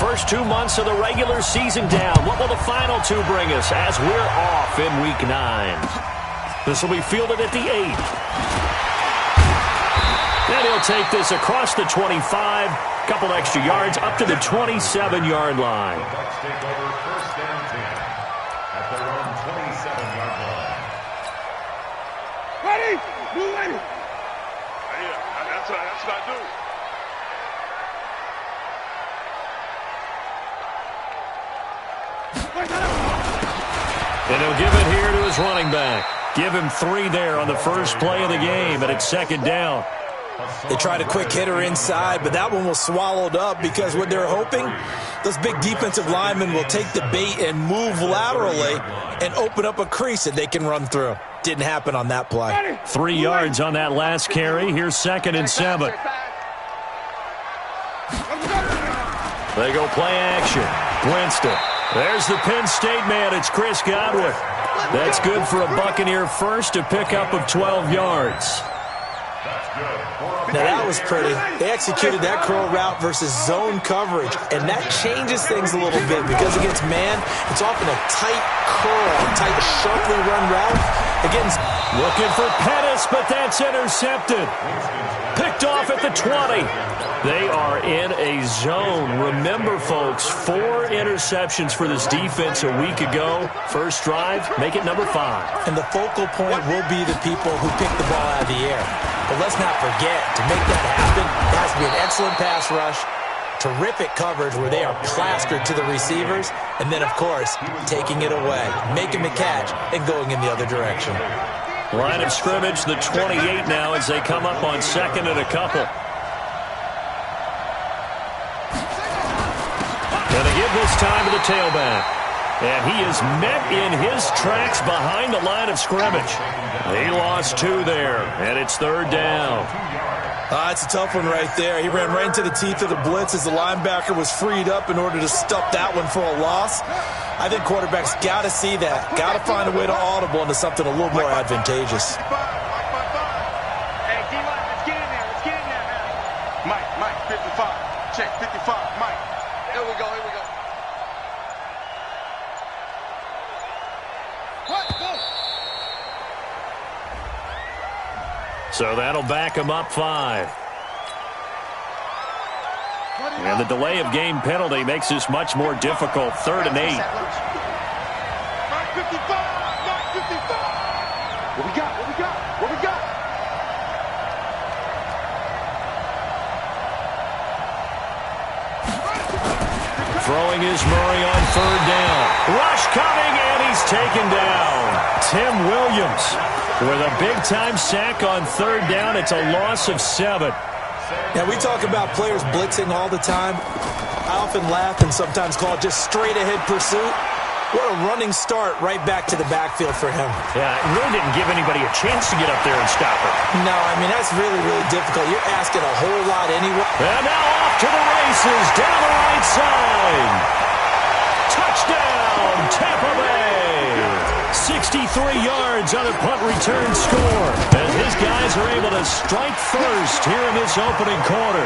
First 2 months of the regular season down. What will the final two bring us as we're off in Week 9? This will be fielded at the 8. And he'll take this across the 25. Couple extra yards up to the 27-yard line. Bucs take over first down 10 at their own 27-yard line. Ready? Move ready. Yeah, that's what I do. And he'll give it here to his running back. Give him 3 there on the first play of the game, and it's second down. They tried a quick hitter inside, but that one was swallowed up because what they're hoping, those big defensive linemen will take the bait and move laterally and open up a crease that they can run through. Didn't happen on that play. 3 yards on that last carry. Here's 2nd and 7. They go play action. Winston. There's the Penn State man. It's Chris Godwin. That's good for a Buccaneer first, a pickup of 12 yards. Now that was pretty. They executed that curl route versus zone coverage, and that changes things a little bit because against man, it's often a tight curl, tight, sharply run route. Against looking for Pettis, but that's intercepted. Picked off at the 20. They are in a zone. Remember, folks, 4 interceptions for this defense a week ago. First drive, make it number 5. And the focal point will be the people who pick the ball out of the air. But let's not forget, to make that happen, it has to be an excellent pass rush, terrific coverage where they are plastered to the receivers, and then, of course, taking it away, making the catch, and going in the other direction. Line of scrimmage, the 28 now as they come up on 2nd and a couple. And they give this time to the tailback. And he is met in his tracks behind the line of scrimmage. He lost 2 there, and it's 3rd down. It's a tough one right there. He ran right into the teeth of the blitz as the linebacker was freed up in order to stop that one for a loss. I think quarterbacks got to see that. Got to find a way to audible into something a little more advantageous. Hey, D-line, let's get in there. Let's get in there, man. Mike, 55. Check, 55. Mike. Here we go. So that'll back him up 5. And the delay of game penalty makes this much more difficult. 3rd and 8. Mike 55. What we got? Throwing is Murray on 3rd down. Rush coming, and he's taken down. Tim Williams with a big-time sack on 3rd down. It's a loss of 7. Now, we talk about players blitzing all the time. I often laugh and sometimes call it just straight-ahead pursuit. What a running start right back to the backfield for him. Yeah, it really didn't give anybody a chance to get up there and stop it. No, I mean, that's really, really difficult. You're asking a whole lot anyway. And now off to the races down the right side. Touchdown, Tampa Bay. 63 yards on a punt return score as his guys are able to strike first here in this opening quarter.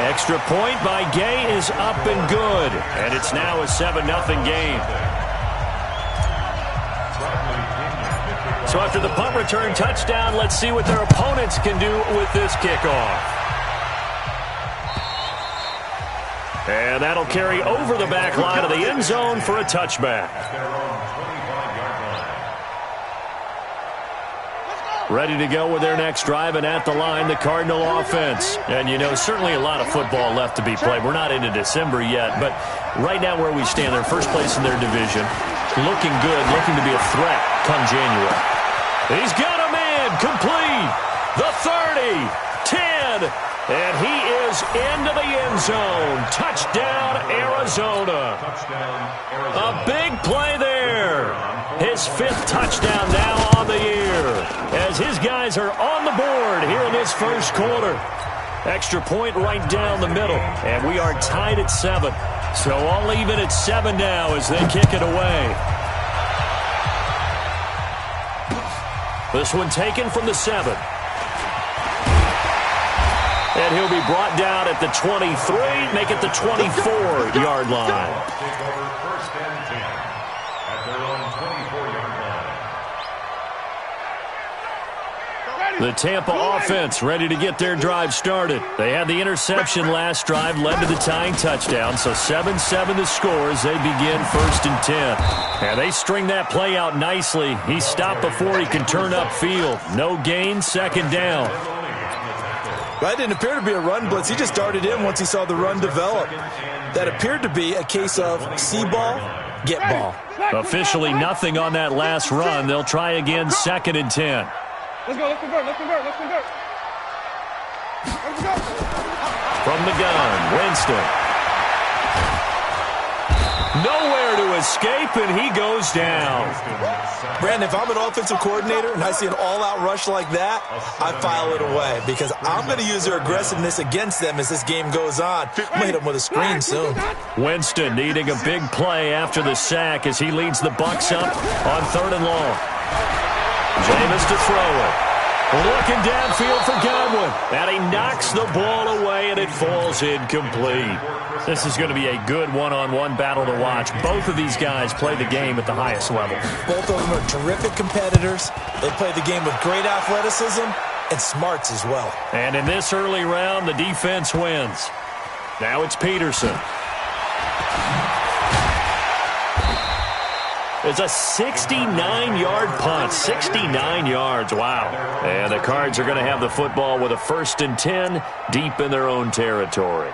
Extra point by Gay is up and good, and it's now a 7-0 game. So after the punt return touchdown, let's see what their opponents can do with this kickoff. And that'll carry over the back line of the end zone for a touchback. Ready to go with their next drive, and at the line, the Cardinal offense. And, you know, certainly a lot of football left to be played. We're not into December yet, but right now where we stand, they're first place in their division. Looking good, looking to be a threat come January. He's got a man complete. The 30, 10, and he is into the end zone. Touchdown, Arizona. A big play there. His 5th touchdown now on the year as his guys are on the board here in this first quarter. Extra point right down the middle, and we are tied at 7. So all even at 7 now as they kick it away. This one taken from the 7. And he'll be brought down at the 23, make it the 24-yard line. Take over first and 10 at their own 24-yard line. The Tampa offense ready to get their drive started. They had the interception last drive, led to the tying touchdown, so 7-7 the score as they begin first and 10. And they string that play out nicely. He stopped before he can turn upfield. No gain, second down. That didn't appear to be a run blitz. He just darted in once he saw the run develop. That appeared to be a case of see ball, get ball. Officially nothing on that last run. They'll try again, second and 10. Let's go, let's convert, let's convert, let's convert. Let's go. From the gun, Winston. Nowhere to escape, and he goes down. Brandon, if I'm an offensive coordinator and I see an all-out rush like that, I file it away because I'm going to use their aggressiveness against them as this game goes on. I'm going to hit them with a screen soon. Winston needing a big play after the sack as he leads the Bucs up on 3rd and long. Jameis to throw it. Looking downfield for Godwin. And he knocks the ball away, and it falls incomplete. This is going to be a good one-on-one battle to watch. Both of these guys play the game at the highest level. Both of them are terrific competitors. They play the game with great athleticism and smarts as well. And in this early round, the defense wins. Now it's Peterson. It's a 69-yard punt. 69 yards. Wow. And the Cards are going to have the football with a 1st and 10 deep in their own territory.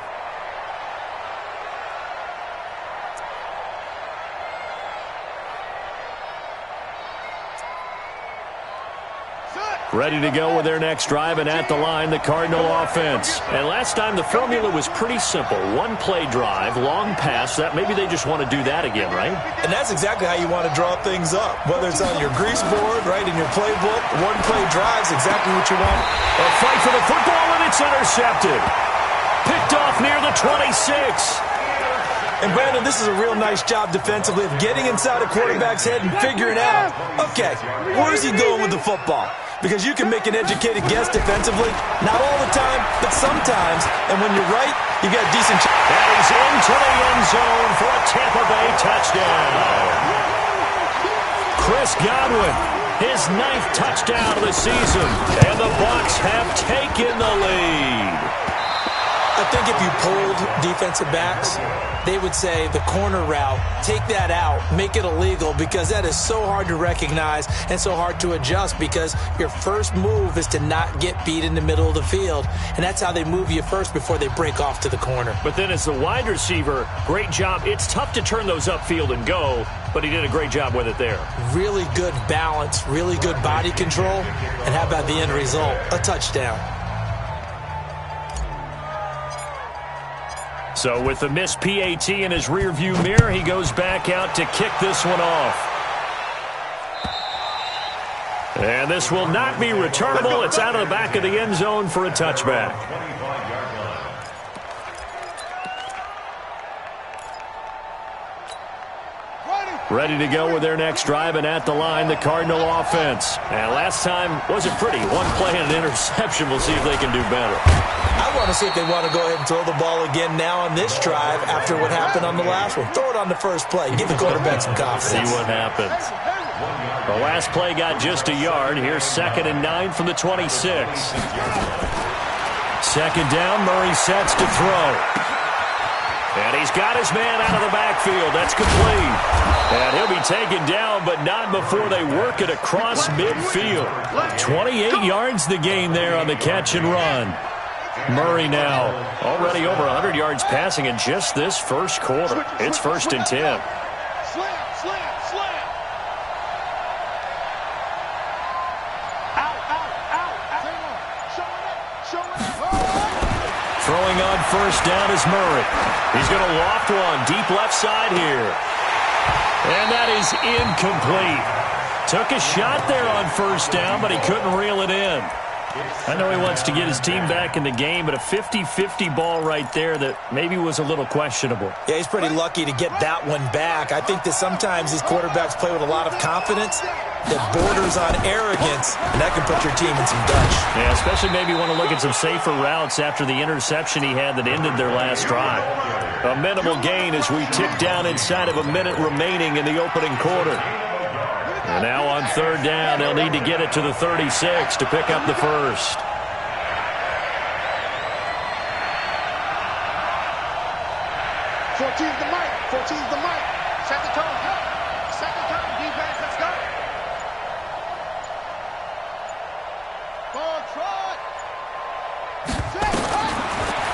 Ready to go with their next drive, and at the line, the Cardinal offense. And last time, the formula was pretty simple. One-play drive, long pass. That maybe they just want to do that again, right? And that's exactly how you want to draw things up. Whether it's on your grease board, right, in your playbook, one-play drive's exactly what you want. A fight for the football, and it's intercepted. Picked off near the 26. And, Brandon, this is a real nice job defensively of getting inside a quarterback's head and figuring out, okay, where's he going with the football? Because you can make an educated guess defensively. Not all the time, but sometimes. And when you're right, you got a decent chance. That is into the end zone for a Tampa Bay touchdown. Chris Godwin, his 9th touchdown of the season. And the Bucs have taken the lead. I think if you polled defensive backs, they would say the corner route, take that out, make it illegal, because that is so hard to recognize and so hard to adjust, because your first move is to not get beat in the middle of the field, and that's how they move you first before they break off to the corner. But then as the wide receiver, great job. It's tough to turn those upfield and go, but he did a great job with it there. Really good balance, really good body control, and how about the end result? A touchdown. So with the missed PAT in his rearview mirror, he goes back out to kick this one off. And this will not be returnable. It's out of the back of the end zone for a touchback. Ready to go with their next drive, and at the line, the Cardinal offense. And last time wasn't pretty. One play and an interception. We'll see if they can do better. I want to see if they want to go ahead and throw the ball again now on this drive after what happened on the last one. Throw it on the first play. Give the quarterback some confidence. See what happens. The last play got just a yard. Here's 2nd and 9 from the 26. Second down, Murray sets to throw. And he's got his man out of the backfield. That's complete. And he'll be taken down, but not before they work it across midfield. 28 yards the gain there on the catch and run. Murray now already over 100 yards passing in just this first quarter. It's 1st and 10. Slam, slam, slam. Out, out, out, out. Show it. Throwing on first down is Murray. He's going to loft one deep left side here. And that is incomplete. Took a shot there on first down, but he couldn't reel it in. I know he wants to get his team back in the game, but a 50-50 ball right there that maybe was a little questionable. Yeah, he's pretty lucky to get that one back. I think that sometimes these quarterbacks play with a lot of confidence that borders on arrogance, and that can put your team in some dutch. Yeah, especially maybe want to look at some safer routes after the interception he had that ended their last drive. A minimal gain as we tick down inside of a minute remaining in the opening quarter. And now on third down, they'll need to get it to the 36 to pick up the first. Fourteen's the mic. 14's the mic. Set the tone. Set the tone. Defense, let's go. Ball trot.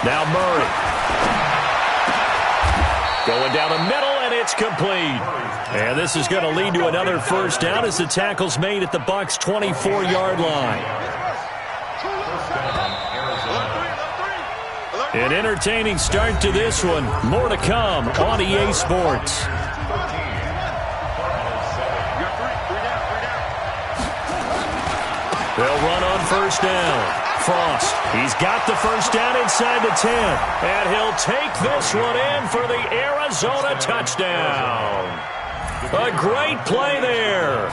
Now Murray. Going down the middle, and it's complete. And this is going to lead to another first down as the tackle's made at the Bucs' 24-yard line. An entertaining start to this one. More to come on EA Sports. They'll run on first down. Frost, he's got the first down inside the 10. And he'll take this one in for the Arizona touchdown. A great play there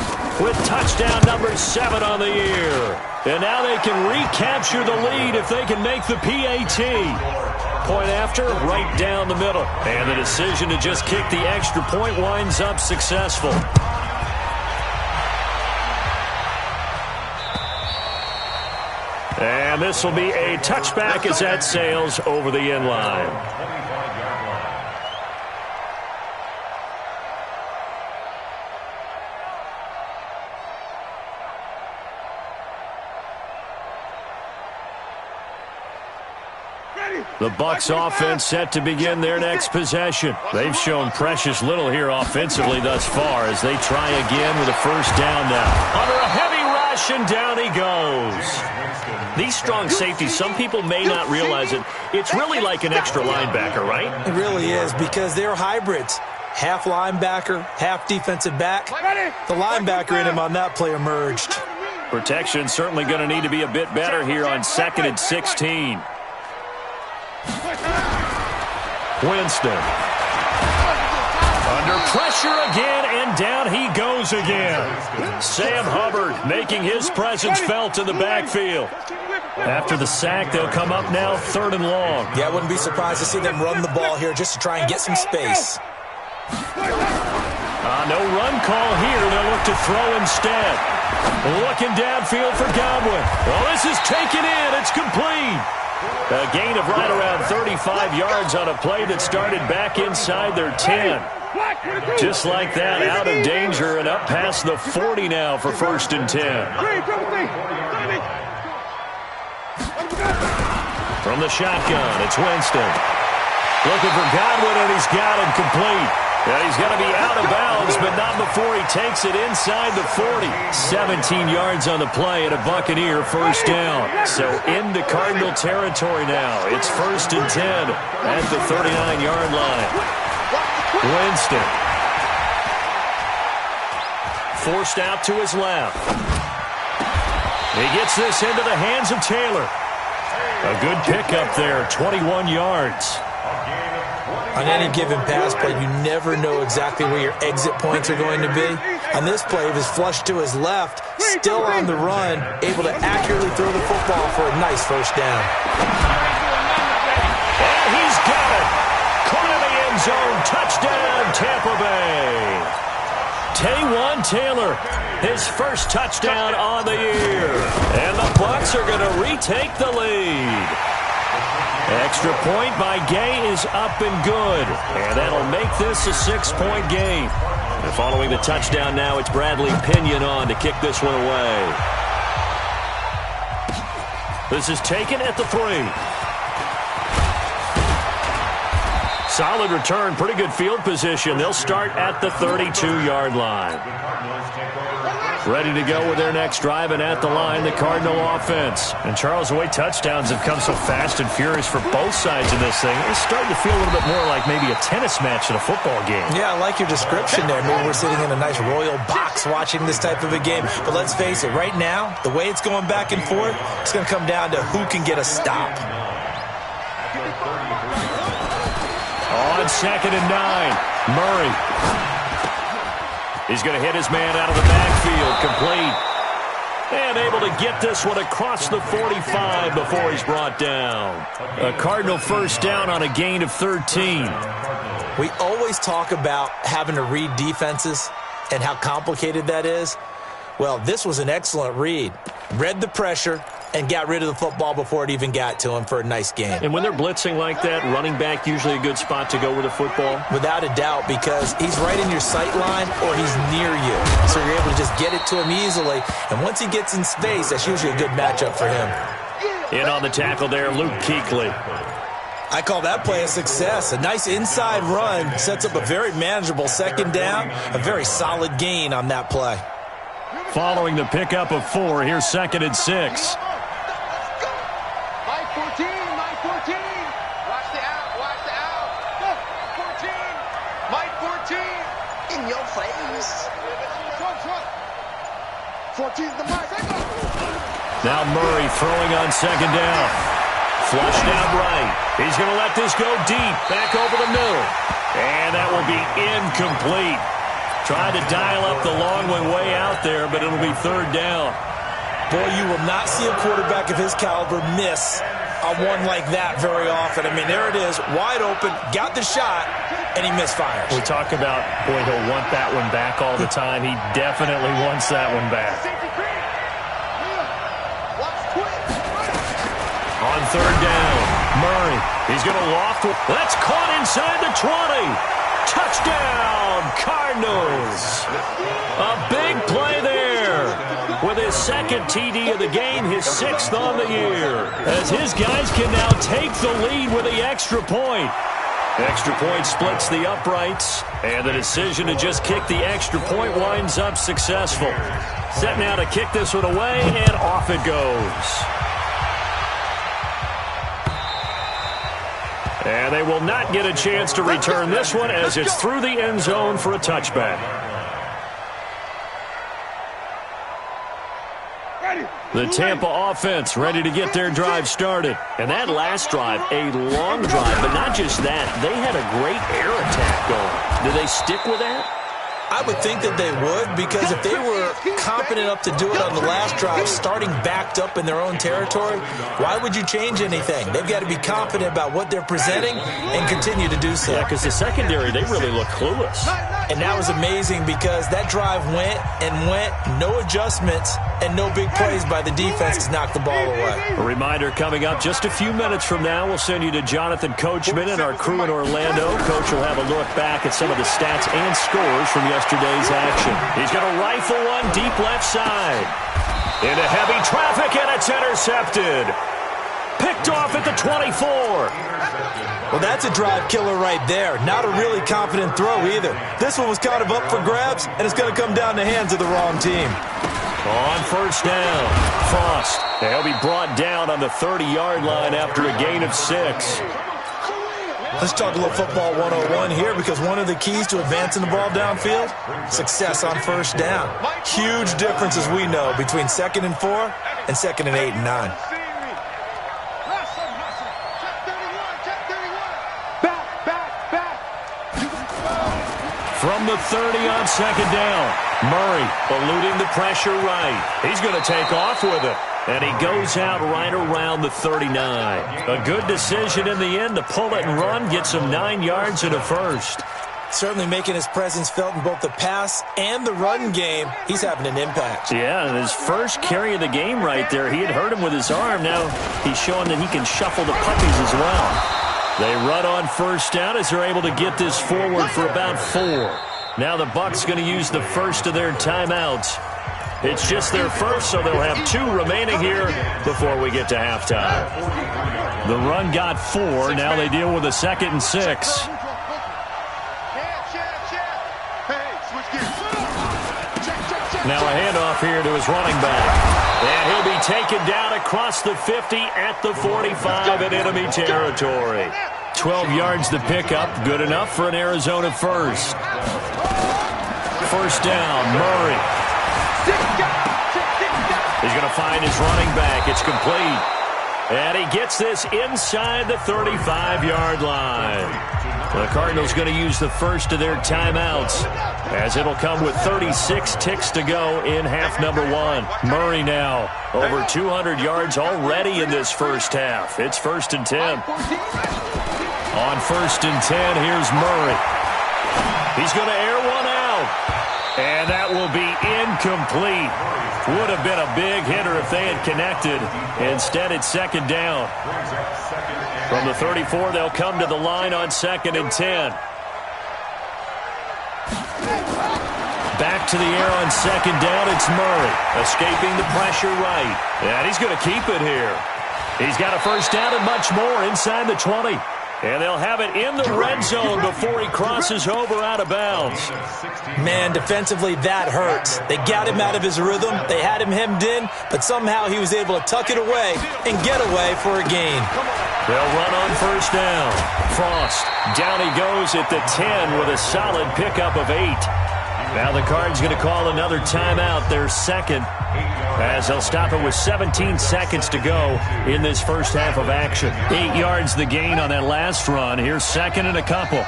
with touchdown number 7 on the year. And now they can recapture the lead if they can make the PAT. Point after, right down the middle. And the decision to just kick the extra point winds up successful. And this will be a touchback as that sails over the end line. The Bucs offense set to begin their next possession. They've shown precious little here offensively thus far as they try again with a first down now. Under a heavy rush, and down he goes. These strong safeties, some people may not realize it. It's really like an extra linebacker, right? It really is, because they're hybrids. Half linebacker, half defensive back. The linebacker in him on that play emerged. Protection certainly going to need to be a bit better here on 2nd and 16. Winston. Under pressure again, and down he goes again. Sam Hubbard making his presence felt in the backfield. After the sack, they'll come up now 3rd and long. Yeah, I wouldn't be surprised to see them run the ball here just to try and get some space. No run call here. They'll look to throw instead. Looking downfield for Godwin. Well, this is taken in. It's complete. A gain of right around 35 yards on a play that started back inside their 10. Just like that, out of danger and up past the 40 now for 1st and 10. From the shotgun, it's Winston. Looking for Godwin, and he's got him complete. Yeah, he's going to be out of bounds, but not before he takes it inside the 40. 17 yards on the play and a Buccaneer first down. So into Cardinal territory now. It's 1st and 10 at the 39-yard line. Winston. Forced out to his left. He gets this into the hands of Taylor. A good pickup there, 21 yards. On any given pass play, you never know exactly where your exit points are going to be. On this play, he was flushed to his left, still on the run, able to accurately throw the football for a nice first down. And he's got it. Caught in the end zone. Touchdown, Tampa Bay. Taywan Taylor, his first touchdown on the year. And the Bucs are going to retake the lead. Extra point by Gay is up and good. And that'll make this a 6-point game. And following the touchdown now, it's Bradley Pinion on to kick this one away. This is taken at the 3. Solid return, pretty good field position. They'll start at the 32-yard line. ready to go with their next drive, and at the line, the Cardinal offense. And Charles, the way touchdowns have come so fast and furious for both sides of this thing, it's starting to feel a little bit more like maybe a tennis match in a football game. Yeah, I like your description there. Maybe we're sitting in a nice royal box watching this type of a game. But let's face it, right now, the way it's going back and forth, it's going to come down to who can get a stop. On 2nd and 9, Murray. He's going to hit his man out of the backfield, complete. And able to get this one across the 45 before he's brought down. A Cardinal first down on a gain of 13. We always talk about having to read defenses and how complicated that is. Well, this was an excellent read. Read the pressure and got rid of the football before it even got to him for a nice game. And when they're blitzing like that, running back usually a good spot to go with the football? Without a doubt, because he's right in your sight line or he's near you. So you're able to just get it to him easily. And once he gets in space, that's usually a good matchup for him. In on the tackle there, Luke Kuechly. I call that play a success. A nice inside run sets up a very manageable second down. A very solid gain on that play. Following the pickup of 4, here's 2nd and 6. Mike 14, Mike 14. Watch the out, watch the out. 14, Mike 14. In your face. 14's the Mike. Now Murray throwing on 2nd down. Flushed out right. He's going to let this go deep, back over the middle. And that will be incomplete. Tried to dial up the long one way out there, but it'll be 3rd down. Boy, you will not see a quarterback of his caliber miss a one like that very often. I mean, there it is, wide open, got the shot, and he misfires. We talk about, boy, he'll want that one back all the time. He definitely wants that one back. On 3rd down, Murray. He's going to loft. That's caught inside the 20. Touchdown, Cardinals. A big play there. With his 2nd TD of the game, his 6th on the year. As his guys can now take the lead with the extra point. Extra point splits the uprights, and the decision to just kick the extra point winds up successful. Set now to kick this one away, and off it goes. And they will not get a chance to return this one as it's through the end zone for a touchback. The Tampa offense ready to get their drive started. And that last drive, a long drive, but not just that. They had a great air attack going. Do they stick with that? I would think that they would, because if they were competent enough to do it on the last drive, starting backed up in their own territory, why would you change anything? They've got to be confident about what they're presenting and continue to do so. Yeah, because the secondary, they really look clueless. And that was amazing because that drive went and went, no adjustments, and no big plays by the defense to knock the ball away. A reminder coming up just a few minutes from now, we'll send you to Jonathan Coachman and our crew in Orlando. Coach will have a look back at some of the stats and scores from yesterday's action. He's going to rifle one deep left side. Into heavy traffic, and it's intercepted. Picked off at the 24. Well, that's a drive killer right there. Not a really confident throw either. This one was kind of up for grabs, and it's going to come down the hands of the wrong team. On 1st down, Frost. He'll be brought down on the 30-yard line after a gain of 6. Let's talk a little football 101 here, because one of the keys to advancing the ball downfield, success on 1st down. Huge difference, as we know, between 2nd and 4 and 2nd and 8 and 9. From the 30 on 2nd down, Murray eluding the pressure right. He's going to take off with it. And he goes out right around the 39. A good decision in the end to pull it and run, get some 9 yards and a first. Certainly making his presence felt in both the pass and the run game. He's having an impact. Yeah, and his first carry of the game right there, he had hurt him with his arm. Now he's showing that he can shuffle the puppies as well. They run on 1st down as they're able to get this forward for about 4. Now the Bucs going to use the first of their timeouts. It's just their first, so they'll have 2 remaining here before we get to halftime. The run got 4. Now they deal with a 2nd and 6. Now a handoff here to his running back. And he'll be taken down across the 50 at the 45 in enemy territory. 12 yards to pick up. Good enough for an Arizona first. First down, Murray. He's going to find his running back. It's complete. And he gets this inside the 35-yard line. The Cardinals going to use the first of their timeouts, as it'll come with 36 ticks to go in half number one. Murray now over 200 yards already in this first half. It's 1st and 10. On 1st and 10, here's Murray. He's going to air one out. And that will be incomplete. Would have been a big hitter if they had connected. Instead, it's 2nd down. From the 34, they'll come to the line on 2nd and 10. Back to the air on 2nd down, it's Murray. Escaping the pressure right. And he's going to keep it here. He's got a first down and much more inside the 20. And they'll have it in the red zone before he crosses over out of bounds. Man, defensively, that hurts. They got him out of his rhythm. They had him hemmed in, but somehow he was able to tuck it away and get away for a gain. They'll run on first down. Frost, down he goes at the 10 with a solid pickup of 8. Now the Cards going to call another timeout, their second, as they'll stop it with 17 seconds to go in this first half of action. 8 yards the gain on that last run. Here's 2nd and a couple.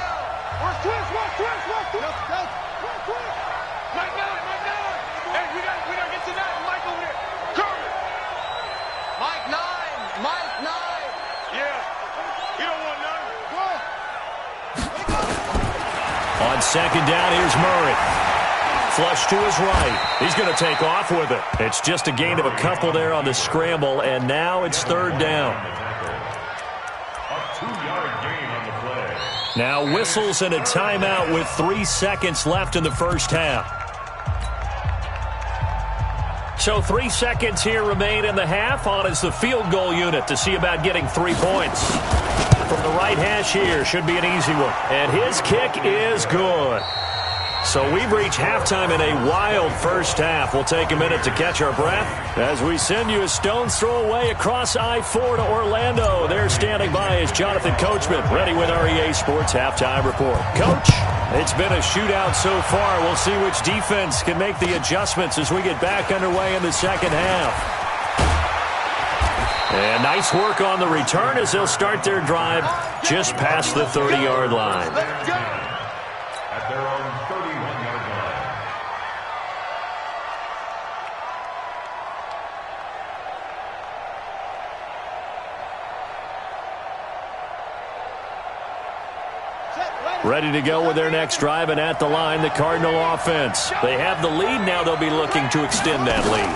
On 2nd down, here's Murray. Flush to his right. He's going to take off with it. It's just a gain of a couple there on the scramble, and now it's 3rd down. A 2-yard gain on the play. Now whistles and a timeout with 3 seconds left in the first half. So 3 seconds here remain in the half. On is the field goal unit to see about getting 3 points. From the right hash here, should be an easy one. And his kick is good. So we've reached halftime in a wild first half. We'll take a minute to catch our breath as we send you a stone's throw away across I-4 to Orlando. There standing by is Jonathan Coachman, ready with our EA Sports Halftime Report. Coach, it's been a shootout so far. We'll see which defense can make the adjustments as we get back underway in the second half. And nice work on the return as they'll start their drive just past the 30-yard line. At their own 31-yard line. Ready to go with their next drive, and at the line, the Cardinal offense. They have the lead. Now they'll be looking to extend that lead.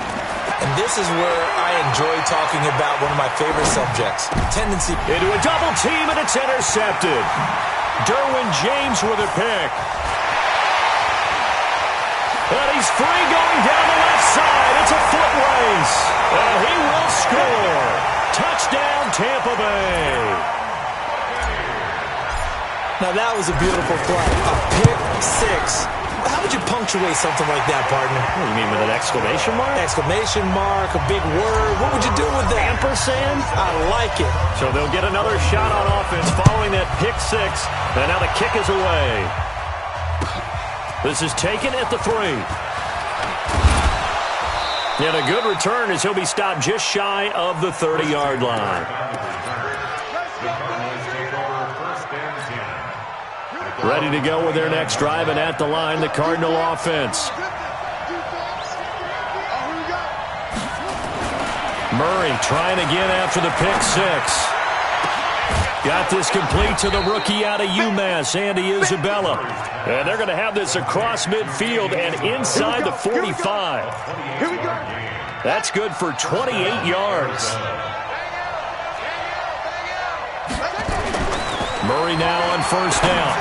And this is where I enjoy talking about one of my favorite subjects, tendency. Into a double team, and it's intercepted. Derwin James with a pick. And he's free going down the left side. It's a foot race. And he will score. Touchdown, Tampa Bay. Now that was a beautiful play. A pick six. How would you punctuate something like that, partner? What, you mean with an exclamation mark? Exclamation mark, a big word. What would you do with that? Ampersand? I like it. So they'll get another shot on offense following that pick six. And now the kick is away. This is taken at the 3. And a good return as he'll be stopped just shy of the 30-yard line. Ready to go with their next drive, and at the line, the Cardinal offense. Murray trying again after the pick six. Got this complete to the rookie out of UMass, Andy Isabella. And they're going to have this across midfield and inside the 45. That's good for 28 yards. Murray now on first down.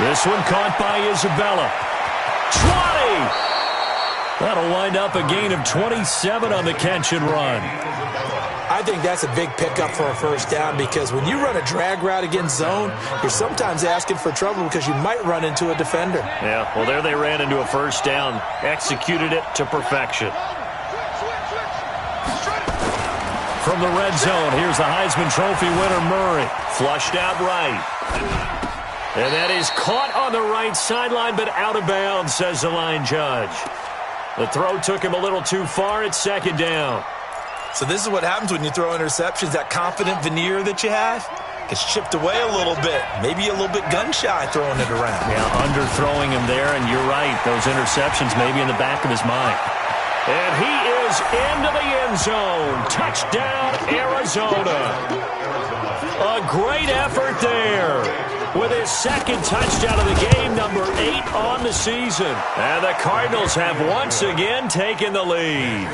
This one caught by Isabella. 20! That'll wind up a gain of 27 on the catch and run. I think that's a big pickup for a first down because when you run a drag route against zone, you're sometimes asking for trouble because you might run into a defender. Yeah, well, there they ran into a first down, executed it to perfection. From the red zone, here's the Heisman Trophy winner, Murray. Flushed out right. And that is caught on the right sideline, but out of bounds, says the line judge. The throw took him a little too far. It's second down. So this is what happens when you throw interceptions. That confident veneer that you have gets chipped away a little bit. Maybe a little bit gun-shy throwing it around. Yeah, underthrowing him there, and you're right. Those interceptions may be in the back of his mind. And he is into the end zone. Touchdown, Arizona. A great effort there. With his second touchdown of the game, number 8 on the season. And the Cardinals have once again taken the lead.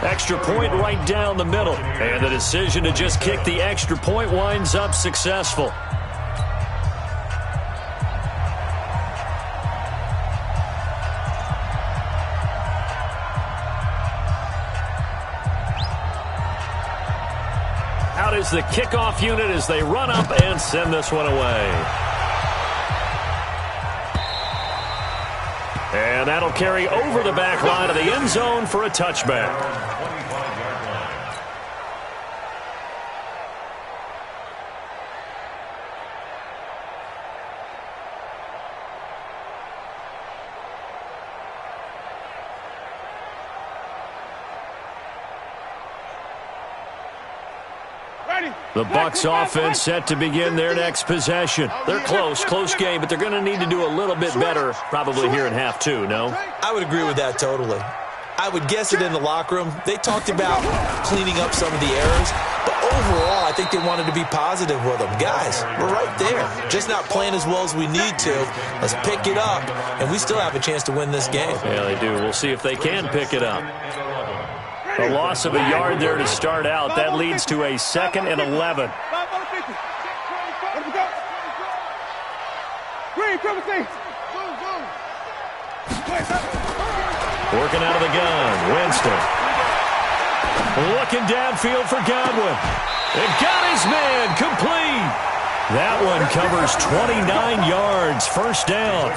Extra point right down the middle. And the decision to just kick the extra point winds up successful. Out is the kickoff unit as they run up and send this one away. And that'll carry over the back line of the end zone for a touchback. The Bucs offense set to begin their next possession. They're close game, but they're going to need to do a little bit better probably here in half 2, no? I would agree with that totally. I would guess it in the locker room. They talked about cleaning up some of the errors, but overall I think they wanted to be positive with them. Guys, we're right there. Just not playing as well as we need to. Let's pick it up, and we still have a chance to win this game. Yeah, they do. We'll see if they can pick it up. A loss of a yard there to start out. That leads to a 2nd and 11. Working out of the gun, Winston. Looking downfield for Godwin. And got his man complete. That one covers 29 yards, first down.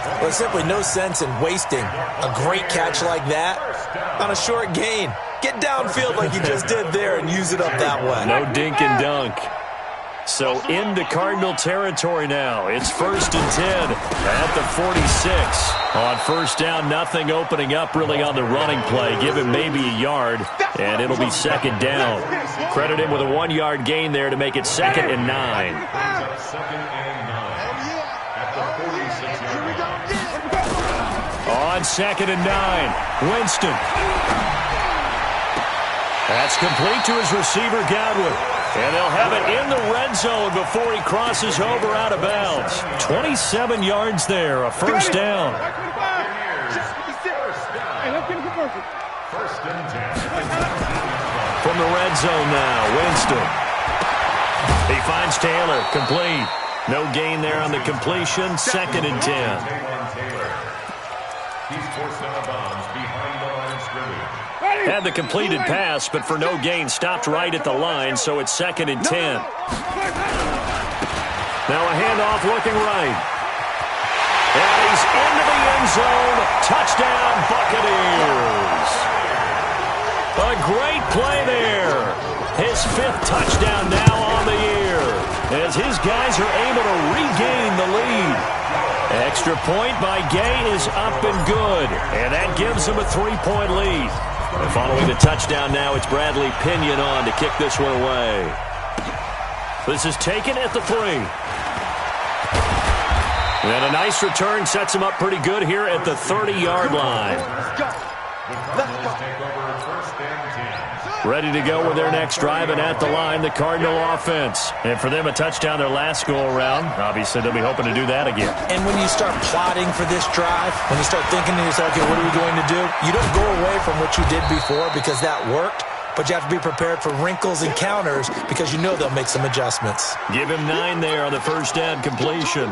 Well, there's simply no sense in wasting a great catch like that on a short gain. Get downfield like you just did there and use it up that way. No dink and dunk. So into Cardinal territory now. It's 1st and 10 at the 46. On first down, nothing opening up really on the running play. Give him maybe a yard, and it'll be 2nd down. Credit him with a 1-yard gain there to make it 2nd and 9. On 2nd and 9, Winston. That's complete to his receiver, Godwin. And they'll have it in the red zone before he crosses over out of bounds. 27 yards there, a first down. From the red zone now, Winston. He finds Taylor, complete. No gain there on the completion, 2nd and 10. He's forced out of bounds behind the line of scrimmage. Had the completed pass, but for no gain, stopped right at the line, so it's 2nd and 10. Now a handoff looking right. And he's into the end zone. Touchdown, Buccaneers. A great play there. His 5th touchdown now on the year, as his guys are able to regain the lead. Extra point by Gay is up and good, and that gives him a 3-point lead. And following the touchdown now, it's Bradley Pinion on to kick this one away. This is taken at the 3. And a nice return sets him up pretty good here at the 30-yard line. Ready to go with their next drive, and at the line, the Cardinal offense. And for them, a touchdown their last go-around. Obviously, they'll be hoping to do that again. And when you start plotting for this drive, when you start thinking to yourself, okay, what are we going to do? You don't go away from what you did before because that worked, but you have to be prepared for wrinkles and counters because you know they'll make some adjustments. Give him 9 there on the first down completion.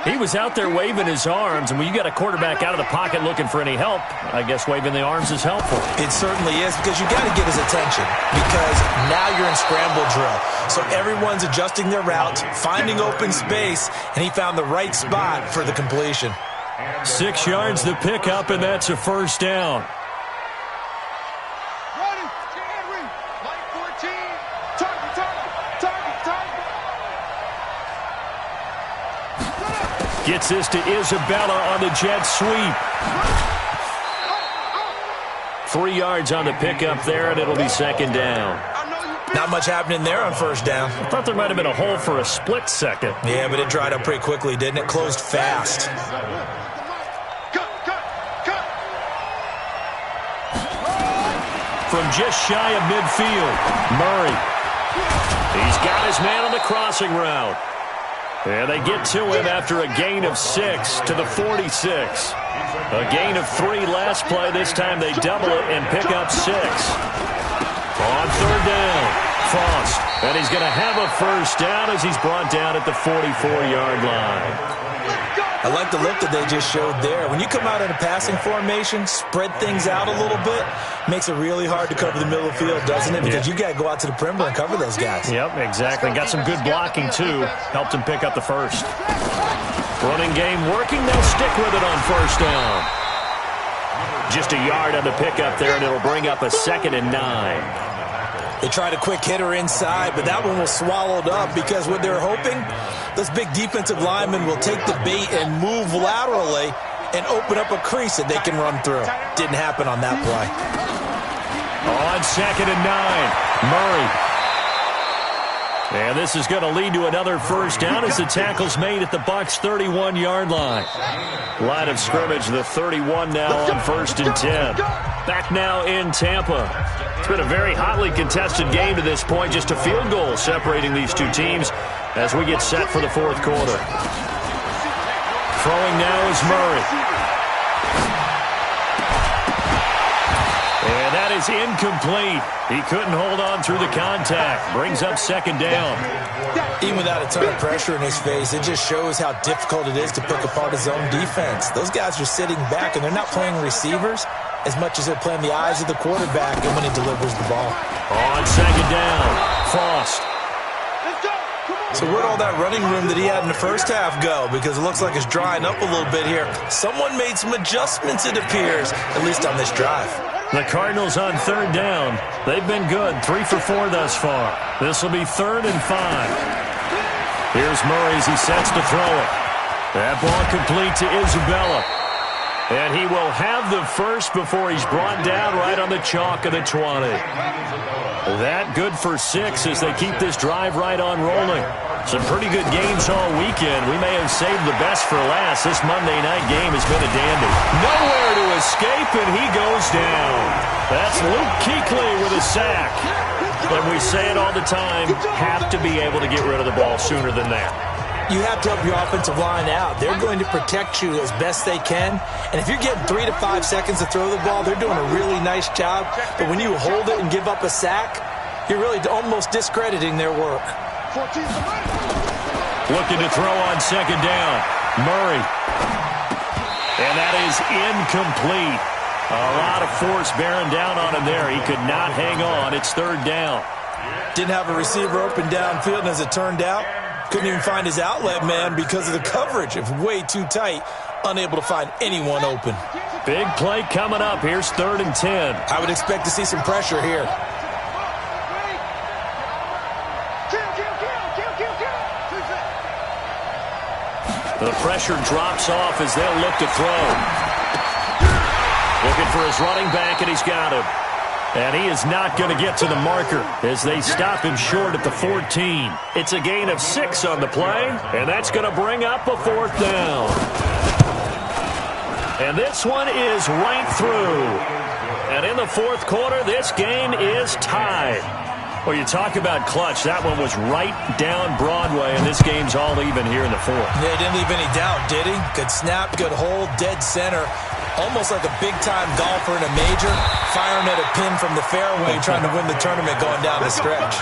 He was out there waving his arms, and when you got a quarterback out of the pocket looking for any help, I guess waving the arms is helpful. It certainly is, because you got to get his attention, because now you're in scramble drill. So everyone's adjusting their routes, finding open space, and he found the right spot for the completion. 6 yards the pickup, and that's a first down. Gets this to Isabella on the jet sweep. 3 yards on the pickup there, and it'll be second down. Not much happening there on first down. I thought there might have been a hole for a split second. Yeah, but it dried up pretty quickly, didn't it? Closed fast. From just shy of midfield, Murray. He's got his man on the crossing route. And they get to him after a gain of 6 to the 46. A gain of 3 last play. This time they double it and pick up 6. On third down, Frost. And he's going to have a first down as he's brought down at the 44-yard line. I like the look that they just showed there. When you come out in a passing formation, spread things out a little bit, makes it really hard to cover the middle of the field, doesn't it? Because you got to go out to the perimeter and cover those guys. Yep, exactly. Got some good blocking, too. Helped him pick up the first. Running game working. They'll stick with it on first down. Just a yard on the pickup there, and it'll bring up a 2nd and 9. They tried a quick hitter inside, but that one was swallowed up because what they're hoping, this big defensive lineman will take the bait and move laterally and open up a crease that they can run through. Didn't happen on that play. On 2nd and 9, Murray. And this is going to lead to another first down as the tackle's made at the Bucs' 31-yard line. Line of scrimmage, the 31 now on 1st and 10. Back now in Tampa. It's been a very hotly contested game to this point. Just a field goal separating these two teams as we get set for the fourth quarter. Throwing now is Murray. And that is incomplete. He couldn't hold on through the contact. Brings up 2nd down. Even without a ton of pressure in his face, it just shows how difficult it is to pick apart his own defense. Those guys are sitting back, and they're not playing receivers as much as they're playing the eyes of the quarterback and when he delivers the ball. On 2nd down, Frost. So where'd all that running room that he had in the first half go? Because it looks like it's drying up a little bit here. Someone made some adjustments, it appears, at least on this drive. The Cardinals on 3rd down. They've been good, 3 for 4 thus far. This will be 3rd and 5. Here's Murray as he sets to throw it. That ball complete to Isabella. And he will have the first before he's brought down right on the chalk of the 20. That good for 6 as they keep this drive right on rolling. Some pretty good games all weekend. We may have saved the best for last. This Monday night game has been a dandy. Nowhere to escape, and he goes down. That's Luke Kuechly with a sack. And we say it all the time, have to be able to get rid of the ball sooner than that. You have to help your offensive line out. They're going to protect you as best they can. And if you're getting 3 to 5 seconds to throw the ball, they're doing a really nice job. But when you hold it and give up a sack, you're really almost discrediting their work. Looking to throw on 2nd down. Murray. And that is incomplete. A lot of force bearing down on him there. He could not hang on. It's 3rd down. Didn't have a receiver open downfield, and as it turned out, couldn't even find his outlet man because of the coverage. It was way too tight, unable to find anyone open. Big play coming up. Here's 3rd and 10. I would expect to see some pressure here. The pressure drops off as they'll look to throw. Looking for his running back, and he's got him. And he is not going to get to the marker as they stop him short at the 14. It's a gain of 6 on the play, and that's going to bring up a 4th down. And this one is right through. And in the fourth quarter, this game is tied. Well, you talk about clutch. That one was right down Broadway, and this game's all even here in the fourth. Yeah, he didn't leave any doubt, did he? Good snap, good hold, dead center. Almost like a big-time golfer in a major, firing at a pin from the fairway, trying to win the tournament going down the stretch.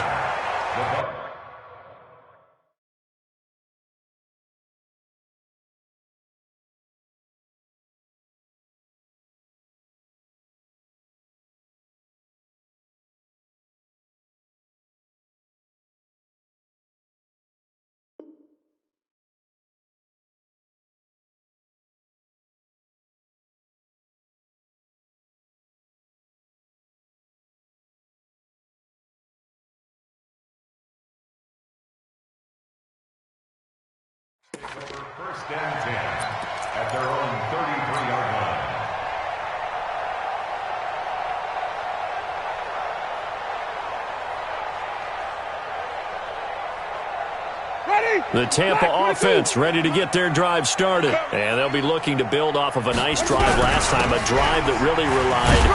and 10 at their own 33-yard line. The Tampa offense ready to get their drive started. And they'll be looking to build off of a nice drive last time, a drive that really relied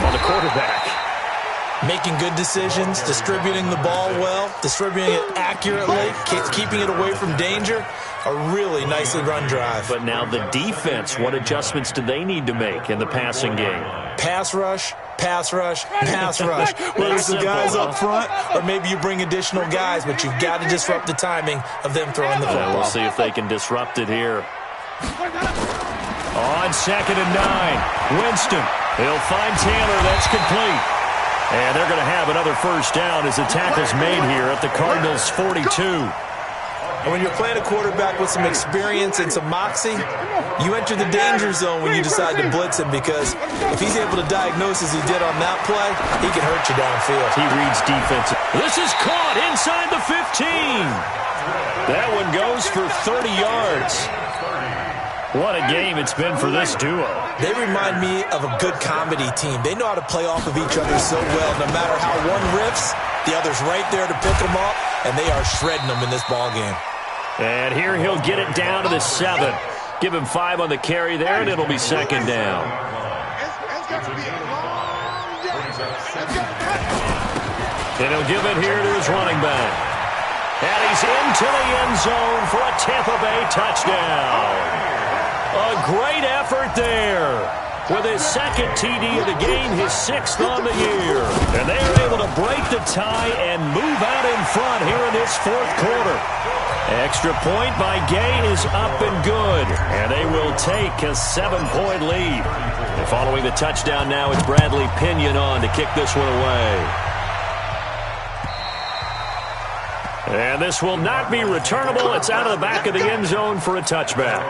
on the quarterback. Making good decisions, distributing the ball well, distributing it accurately, keeping it away from danger. A really nicely run drive. But now the defense, what adjustments do they need to make in the passing game? Pass rush, pass rush, pass rush. Whether it's the guys up front or maybe you bring additional guys, but you've got to disrupt the timing of them throwing the football. We'll see if they can disrupt it here. On 2nd and 9, Winston. He'll find Taylor. That's complete. And they're going to have another first down as the tackle's made here at the Cardinals' 42. And when you're playing a quarterback with some experience and some moxie, you enter the danger zone when you decide to blitz him, because if he's able to diagnose as he did on that play, he can hurt you downfield. He reads defense. This is caught inside the 15. That one goes for 30 yards. What a game it's been for this duo. They remind me of a good comedy team. They know how to play off of each other so well. No matter how one riffs, the other's right there to pick them up, and they are shredding them in this ball game. And here he'll get it down to the 7. Give him 5 on the carry there, and it'll be 2nd down. And he'll give it here to his running back. And he's into the end zone for a Tampa Bay touchdown. A great effort there. With his 2nd TD of the game, his 6th on the year. And they are able to break the tie and move out in front here in this 4th quarter. Extra point by Gay is up and good. And they will take a 7-point lead. And following the touchdown now, it's Bradley Pinion on to kick this one away. And this will not be returnable. It's out of the back of the end zone for a touchback.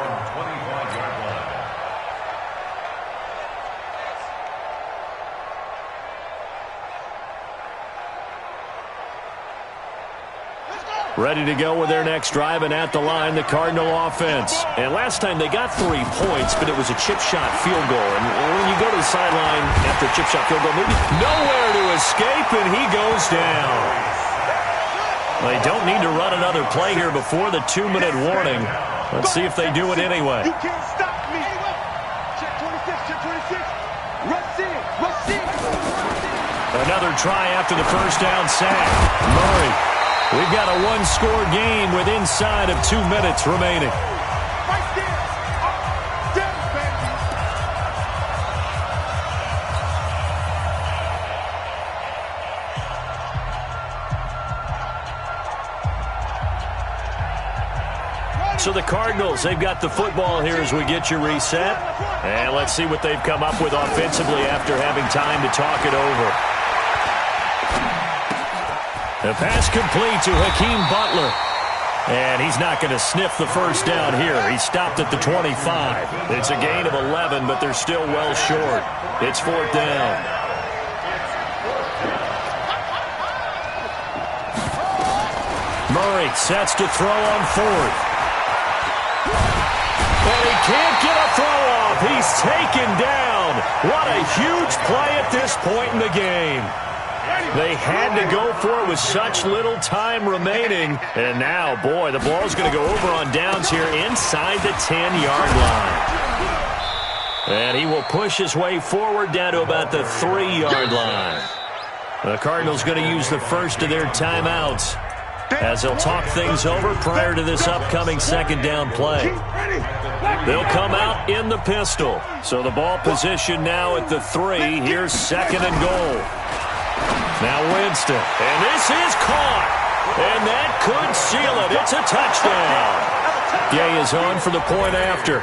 Ready to go with their next drive, and at the line, the Cardinal offense. And last time they got 3 points, but it was a chip shot field goal. And when you go to the sideline after a chip shot field goal, maybe nowhere to escape, and he goes down. They don't need to run another play here before the 2-minute warning. Let's see if they do it anyway. You can't stop me. Check 26, check 26. Rush in, rush in. Another try after the first down sack. Murray. We've got a one-score game with inside of 2 minutes remaining. Right there. Oh, damn, baby. So the Cardinals, they've got the football here as we get you reset. And let's see what they've come up with offensively after having time to talk it over. The pass complete to Hakeem Butler. And he's not going to sniff the first down here. He stopped at the 25. It's a gain of 11, but they're still well short. It's 4th down. Murray sets to throw on 4th. And he can't get a throw off. He's taken down. What a huge play at this point in the game. They had to go for it with such little time remaining. And now, boy, the ball's going to go over on downs here inside the 10-yard line. And he will push his way forward down to about the 3-yard line. The Cardinals going to use the first of their timeouts as they'll talk things over prior to this upcoming 2nd down play. They'll come out in the pistol. So the ball position now at the 3. Here's 2nd and goal. Now Winston, and this is caught, and that could seal it. It's a touchdown. Gay is on for the point after.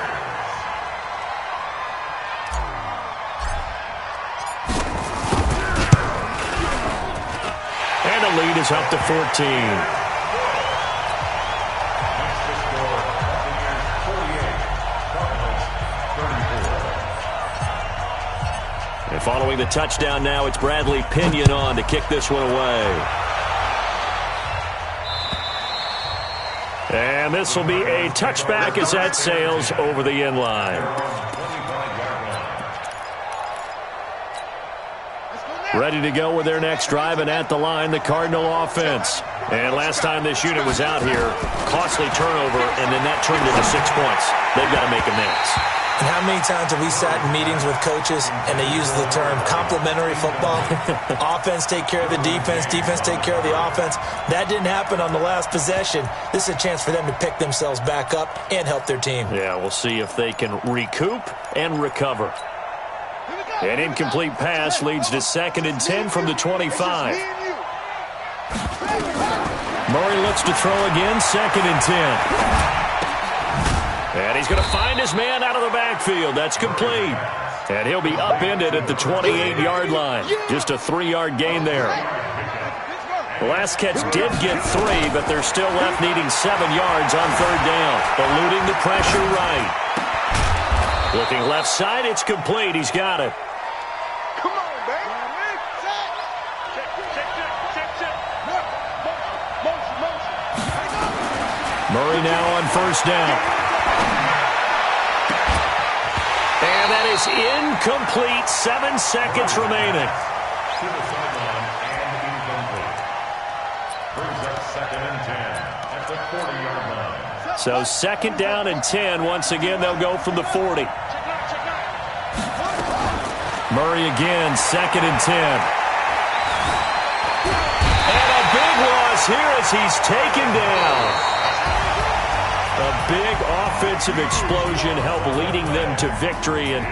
And the lead is up to 14. And following the touchdown now, it's Bradley Pinion on to kick this one away. And And this will be a touchback as that sails over the end line. Ready to go with their next drive, and at the line, the Cardinal offense. And last time this unit was out here, costly turnover, and then that turned into 6 points. They've got to make amends. And how many times have we sat in meetings with coaches and they use the term complementary football? Offense take care of the defense, defense take care of the offense. That didn't happen on the last possession. This is a chance for them to pick themselves back up and help their team. Yeah, we'll see if they can recoup and recover. An incomplete pass leads to 2nd and 10 from the 25. Murray looks to throw again, 2nd and 10. And he's going to find his man out of the backfield. That's complete. And he'll be upended at the 28-yard line. Just a 3-yard gain there. The last catch did get 3, but they're still left needing 7 yards on 3rd down. Eluding the pressure right. Looking left side, it's complete. He's got it. Come on, baby. Murray now on 1st down. And that is incomplete. 7 seconds remaining. To the sideline and incomplete. Brings up 2nd and 10 at the 40-yard line. So 2nd down and 10. Once again, they'll go from the 40. Murray again, 2nd and 10. And a big loss here as he's taken down. A big offensive explosion helped leading them to victory. And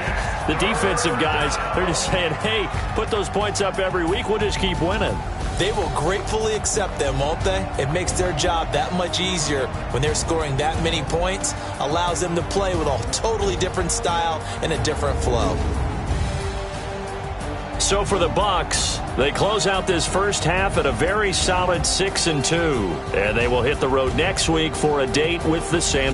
the defensive guys, they're just saying, hey, put those points up every week. We'll just keep winning. They will gratefully accept them, won't they? It makes their job that much easier when they're scoring that many points. Allows them to play with a totally different style and a different flow. So for the Bucs, they close out this first half at a very solid 6-2. And they will hit the road next week for a date with the San